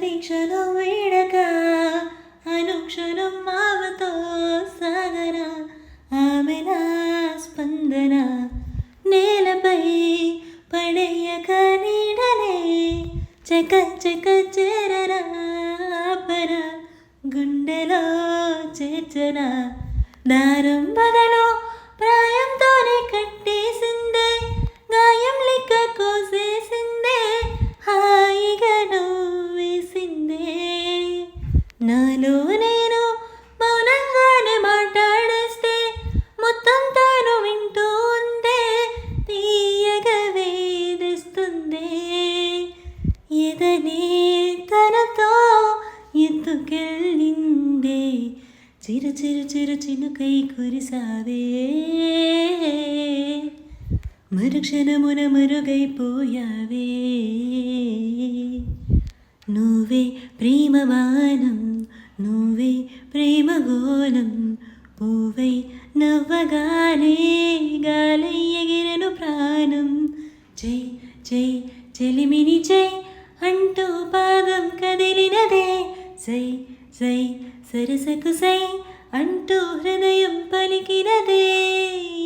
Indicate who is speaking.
Speaker 1: ప్రతీక్షలో వేడక అనుక్షణం మావతో సాగన ఆమె నా స్పందన నేలపై పడేయక నీడనే చక చక చేరన పర గుండెలో చేర్చన దారం బదలో ప్రాయంతోనే కట్టేసిందే గాయం లెక్క కోసేసిందే హాయిగా నవ్వేసిందే నాలో నేను మౌనంగానే మాట్లాడేస్తే మొత్తం తాను వింటూ ఉందే తీయగా వేధిస్తుందే ఎదనే తనతో ఎత్తుకెళ్ళిందే చిరు చిరు చిరు చినుకై కురిసావే మరుక్షణమున మరుగైపోయావే నువ్వే ప్రేమవానం నువ్వే ప్రేమగోళం పువ్వై నవ్వగానే గాలి ఎగిరెను ప్రాణం జై జై చెలిమిని జై అంటూ పాదం కదిలినదే సై సై సరసకు సై అంటూ హృదయం పలికినదే